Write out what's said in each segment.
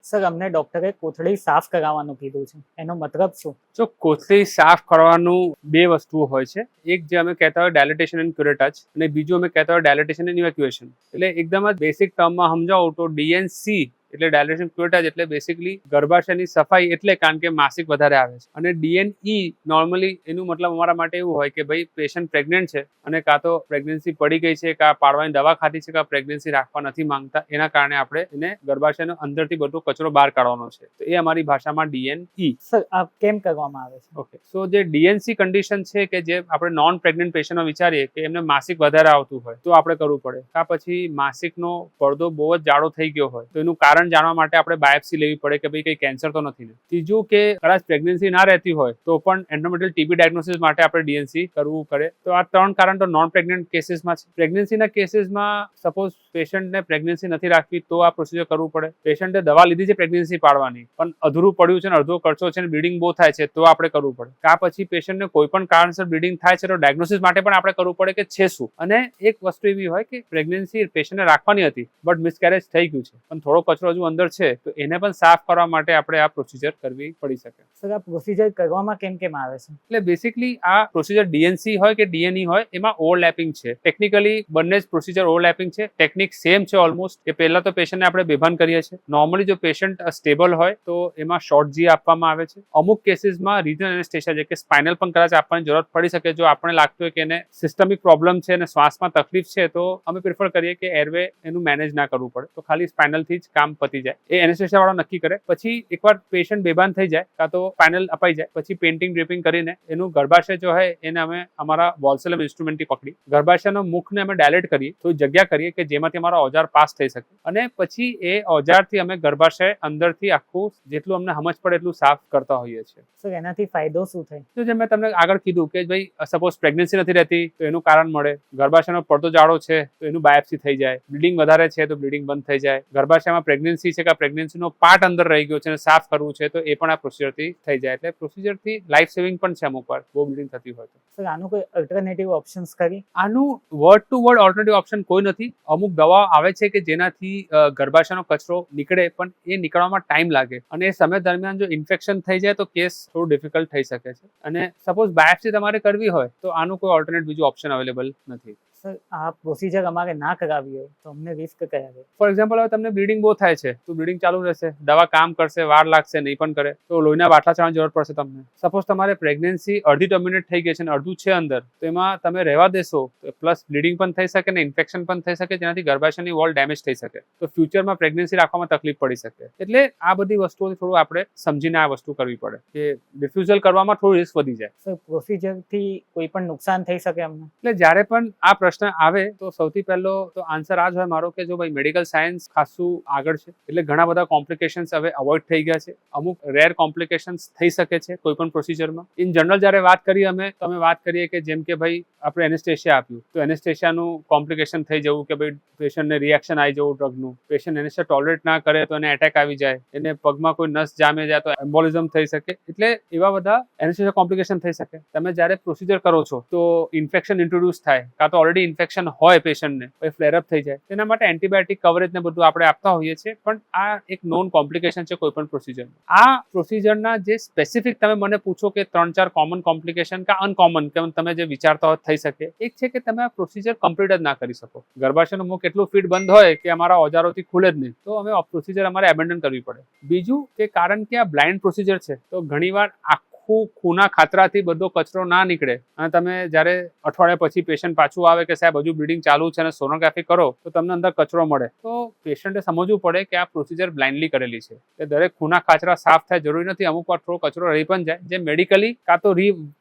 Sir અમને ડોક્ટરે કોથળી સાફ કરાવવાનું કીધું છે, એનો મતલબ શું? જો કોથળી સાફ કરવાનું બે વસ્તુઓ હોય છે. એક જે અમે કહેતા હોય ડાયલેટેશન એન્ડ ક્યુરેટચ, અને બીજું અમે કહેતા હોય ડાયલેટેશન એન્ડ ઇવેક્યુએશન. એટલે એકદમ જ બેસિક ટર્મમાં સમજાવું તો ડીએનસી એટલે ડાયલેટેશન ક્યુરેટચ એટલે બેસિકલી ગર્ભાશયની સફાઈ, એટલે કારણ કે માસિક વધારે આવે છે. અને ડીએનઈ નોર્મલી એનું મતલબ અમારા માટે એવું હોય કે ભાઈ પેશન્ટ પ્રેગ્નન્ટ છે અને કાં તો પ્રેગ્નન્સી પડી ગઈ છે, કાં પાડવાની દવા ખાધી છે, કાં પ્રેગ્નન્સી રાખવા નથી માંગતા, એના કારણે આપણે એને ગર્ભાશયનો અંદરથી બધો કચરો બહાર કાઢવાનો છે. તો એ અમારી ભાષામાં ડીએનઈ. સર આ કેમ કરવામાં આવે છે? ઓકે, સો જે ડીએનસી કન્ડિશન છે કે જે આપણે નોન પ્રેગ્નન્ટ પેશન્ટમાં વિચારીએ કે એમને માસિક વધારે આવતું હોય તો આપણે કરવું પડે, કાં પછી માસિકનો પડદો બહુ જ જાડો થઈ ગયો હોય તો એનું કારણ જાણવા માટે આપણે બાયોપ્સી લેવી પડે કે ભાઈ કઈ કેન્સર તો નથી ને. ત્રીજું કે કદાચ પ્રેગ્નન્સી ના રહેતી હોય તો પણ એન્ડોમેટ્રિયલ ટીબી ડાયગ્નોસિસ માટે આપણે ડીએનસી કરવું પડે. તો આ 3 કારણ તો નોન પ્રેગ્નન્ટ કેસીસમાં છે. પ્રેગ્નન્સીના કેસીસમાં સપોઝ પેશન્ટને પ્રેગ્નન્સી નથી રાખવી તો આ પ્રોસિજર કરવું પડે. પેશન્ટે દવા લીધી છે પ્રેગ્નન્સી પાડવાની પણ અધૂરું પડ્યું છે ને અડધો ખર્ચો છે ને બ્લીડિંગ બહુ થાય છે તો આપણે કરવું પડે. આ પછી પેશન્ટને કોઈ પણ કારણસર બ્લીડિંગ થાય છે તો ડાયગ્નોસિસ માટે પણ આપણે કરવું પડે કે છે શું. અને એક વસ્તુ એવી હોય કે પ્રેગ્નન્સી પેશન્ટને રાખવાની હતી બટ મિસકેરેજ થઈ ગયું છે પણ થોડો કચરો હજુ અંદર છે તો એને પણ સાફ કરવા માટે આપણે આ પ્રોસિજર કરવી પડી શકે. સર આ પ્રોસિજર કરવામાં કેમ આવે છે? એટલે બેસિકલી આ પ્રોસિજર ડીએનસી હોય કે ડીએનઈ હોય એમાં ઓવરલેપિંગ છે. ટેકનિકલી બંને જ પ્રોસિજર ઓવરલેપિંગ છે. ટેકનિક સેમ છે ઓલમોસ્ટ. કે પહેલા તો પેશન્ટને આપણે બેભાન કરીએ છીએ. નોર્મલી જો પેશન્ટ સ્ટેબલ હોય તો એમાં શોર્ટ જી આપવામાં આવે છે. અમુક કેસીસમાં રિજનલ એનેસ્થેસિયા છે કે સ્પાઇનલ પણ કદાચ આપવાની જરૂરત પડી શકે જો આપણે લાગતું હોય કે એને સિસ્ટમિક પ્રોબ્લેમ છે અને શ્વાસમાં તકલીફ છે તો અમે પ્રિફર કરીએ કે એરવે એનું મેનેજ ના કરવું પડે, તો ખાલી સ્પાઇનલથી જ કામ પતી જાય. એ એનેસ્થેસિયા વાળો નક્કી કરે. પછી એકવાર પેશન્ટ બેભાન થઈ જાય કાં તો સ્પાઇનલ અપાઈ જાય પછી પેઇન્ટિંગ ડ્રીપિંગ કરીને એનું ગર્ભાશય જો હોય એને અમે અમારા વોલ્સેલમ ઇન્સ્ટ્રુમેન્ટથી પકડી ગર્ભાશયનો મુખને અમે ડાયલેટ કરીએ તો જગ્યા કરીએ કે જેમાંથી અમારા ઓજાર પાસ થઈ શકે અને પછી એ ઓજારથી અમે ગર્ભાશય અંદરથી આખું જેટલું અમને સમજ પડે એટલું સાફ કરતા હોઈએ છીએ. સર એનાથી ફાયદો શું થાય? તો જેમ મેં તમને આગળ કીધું કે ભાઈ સપોઝ પ્રેગ્નન્સી નથી રહેતી તો એનું કારણ મળે, ગર્ભાશયનો પડદો જાડો છે તો એનું બાયોપ્સી થઈ જાય, બ્લીડિંગ વધારે છે તો બ્લીડિંગ બંધ થઈ જાય, ગર્ભાશયમાં પ્રેગ્નન્સી છે કે પ્રેગ્નન્સીનો પાર્ટ અંદર રહી ગયો છે અને સાફ કરવું છે તો એ પણ આ પ્રોસિજરથી થઈ જાય. એટલે પ્રોસિજરથી લાઈફ સેવિંગ પણ છે અમુક વાર બહુ બ્લીડિંગ થતી હોય તો. સર આનું કોઈ અલ્ટરનેટિવ ઓપ્શન્સ ખરી? આનું word to word alternative option કોઈ નથી. અમુક દવાઓ આવે છે કે જેનાથી ગર્ભાશયનો કચરો નીકળે પણ એ નીકળવામાં ટાઈમ લાગે અને એ સમય દરમિયાન જો ઇન્ફેક્શન થઈ જાય તો કેસ થોડું ડિફિકલ્ટ થઈ શકે છે. અને સપોઝ બાયોપ્સી તમારે કરવી હોય તો આનું કોઈ ઓલ્ટરનેટ બીજું ઓપ્શન અવેલેબલ નથી. સર આ પ્રોસિજર અમારે ના કરાવી હોય તો અમને રિસ્ક કયા રહે? ફોર એક્ઝામ્પલ હવે તમને બ્લીડિંગ બહુ થાય છે તો બ્લીડિંગ ચાલુ રહેશે, દવા કામ કરશે, વાર લાગશે, નહીં પણ કરે તો લોહીના બાટલા ચડાવવાની જરૂર પડશે તમને. સપોઝ તમારે પ્રેગ્નન્સી અડધી ટર્મિનેટ થઈ ગઈ છે અને અડધું છે અંદર તો એમાં તમે રહેવા દેશો પ્લસ બ્લીડિંગ પણ થઈ શકે ને ઇન્ફેક્શન પણ થઈ શકે જેનાથી ગર્ભાશયની વોલ ડેમેજ થઈ શકે તો ફ્યુચરમાં પ્રેગ્નન્સી રાખવામાં તકલીફ પડી શકે. એટલે આ બધી વસ્તુઓથી થોડું આપણે સમજીને આ વસ્તુ કરવી પડે કે રિફ્યુઝલ કરવામાં થોડું રિસ્ક વધી જાય. સર પ્રોસિજરથી કોઈ પણ નુકસાન થઈ શકે અમને? એટલે જ્યારે પણ આ પ્રશ્ન આવે તો સૌથી પહેલો તો આન્સર આ જ હોય મારો કે જો ભાઈ મેડિકલ સાયન્સ ખાસું આગળ છે એટલે ઘણા બધા કોમ્પ્લિકેશન્સ હવે અવોઇડ થઈ ગયા છે. અમુક રેર કોમ્પ્લિકેશન્સ થઈ શકે છે કોઈ પણ પ્રોસિજરમાં. ઇન જનરલ જ્યારે વાત કરીએ અમે તો અમે વાત કરીએ કે જેમ કે ભાઈ આપણે એનેસ્થેસિયા આપ્યું તો એનેસ્થેસિયાનું કોમ્પ્લિકેશન થઈ જવું કે ભાઈ પેશન્ટને રિએક્શન આવી જવું ડ્રગનું, પેશન્ટ એનેસ્થેસિયા ટોલરેટ ના કરે તો એને એટેક આવી જાય, એને પગમાં કોઈ નસ જામે જાય તો એમ્બોલિઝમ થઈ શકે. એટલે એવા બધા એનેસ્થેસિયા કોમ્પ્લિકેશન થઈ શકે. તમે જ્યારે પ્રોસિજર કરો છો તો ઇન્ફેક્શન ઇન્ટ્રોડ્યુસ થાય કાં તો ઓલરેડી ઇન્ફેક્શન હોય પેશન્ટને પછી ફ્લેરઅપ થઈ જાય તેના માટે એન્ટીબાયોટિક કવરેજ ને બધું આપણે આપતા હોઈએ છીએ પણ આ એક નોન કોમ્પ્લિકેશન છે કોઈ પણ પ્રોસિજરમાં. આ પ્રોસિજરના જે સ્પેસિફિક તમે મને પૂછો કે 3-4 કોમન કોમ્પ્લિકેશન કે અનકોમન કે તમે જે વિચારતા હોય થઈ શકે, એક છે કે તમે આ પ્રોસિજર કમ્પ્લીટ જ ના કરી શકો. ગર્ભાશયનું મુખ એટલું ફીટ બંધ હોય કે અમારા ઓજારોથી ખુલે જ નહીં તો અમે પ્રોસિજર અમારે એબેન્ડન કરવી પડે. બીજું કે કારણ કે આ બ્લાઇન્ડ પ્રોસિજર છે તો ઘણીવાર ખૂના ખાતરાથી બધો કચરો ના નીકળે અને તમે જ્યારે અઠવાડિયા પછી પેશન્ટ પાછું આવે કે સાહેબ હજુ બ્લીડિંગ ચાલુ છે અને સોનોગ્રાફી કરો તો તમને અંદર કચરો મળે તો પેશન્ટે સમજવું પડે કે આ પ્રોસિજર બ્લાઇન્ડલી કરેલી છે. કે દરેક ખૂના ખાચરા સાફ થાય જરૂરી નથી, અમુક વાર થોડો કચરો રહી પણ જાય જે મેડિકલી કાં તો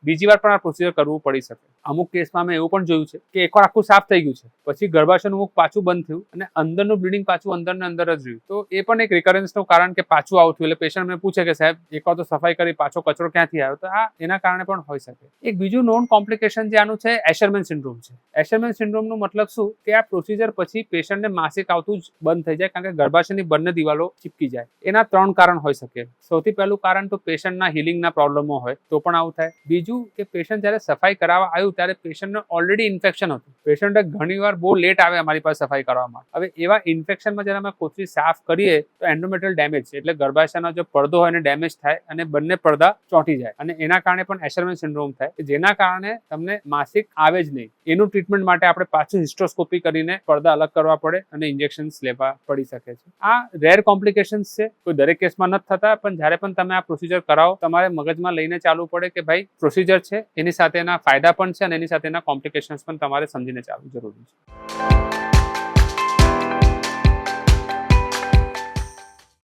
બીજી વાર પણ આ પ્રોસિજર કરવું પડી શકે. અમુક કેસમાં મેં એવું પણ જોયું છે કે એકવાર આખું સાફ થઈ ગયું છે પછી ગર્ભાશયનું મુખ પાછું બંધ થયું અને અંદરનું બ્લીડિંગ પાછું અંદર ને અંદર જ રહ્યું તો એ પણ એક રિકરન્સનું કારણ કે પાછું આવું થયું. એટલે પેશન્ટ મને પૂછે કે સાહેબ એકવાર તો સફાઈ કરી પાછો કચરો ક્યાંથી આવ્યો તો આ એના કારણે પણ હોઈ શકે. એક બીજું નોન કોમ્પ્લિકેશન જે આનું છે એશરમેન સિન્ડ્રોમ છે. એશરમેન સિન્ડ્રોમનું મતલબ શું કે આ પ્રોસિજર પછી પેશન્ટને માસિક આવતું જ બંધ થઈ જાય કારણ કે ગર્ભાશયની બંને દિવાલો ચીપકી જાય. એના 3 કારણ હોઈ શકે. સૌથી પહેલું કારણ તો પેશન્ટના હિલિંગના પ્રોબ્લેમો હોય તો પણ આવું થાય. બીજું કે પેશન્ટ જ્યારે સફાઈ કરાવવા આવ્યું આવ્યું ત્યારે પેશન્ટને ઓલરેડી ઇન્ફેક્શન હતું. પેશન્ટે ઘણીવાર બહુ લેટ આવે અમારી પાસે સફાઈ કરવા માટે. હવે એવા ઇન્ફેક્શનમાં જ્યારે અમે કોથળી સાફ કરીએ તો એન્ડોમેટ્રિયલ ડેમેજ એટલે ગર્ભાશયનો જે પડદો હોય એને ડેમેજ થાય અને બંને પડદા ચોંટી જાય અને એના કારણે પણ એશરમેન સિન્ડ્રોમ થાય, જેના કારણે તમને માસિક આવે જ નહીં. એનું ટ્રીટમેન્ટ માટે આપણે પાછું હિસ્ટ્રોસ્કોપી કરીને પડદા અલગ કરવા પડે અને ઇન્જેક્શન્સ લેવા પડી શકે છે. આ રેર કોમ્પ્લિકેશન્સ છે, કોઈ દરેક કેસમાં નથી થતા, પણ જ્યારે પણ તમે આ પ્રોસિજર કરાવો તમારે મગજમાં લઈને ચાલવું પડે કે ભાઈ પ્રોસિજર છે, એની સાથેના ફાયદા પણ છે અને એની સાથેના કોમ્પ્લિકેશન્સ પણ તમારે સમજીને ચાલવું જરૂરી છે.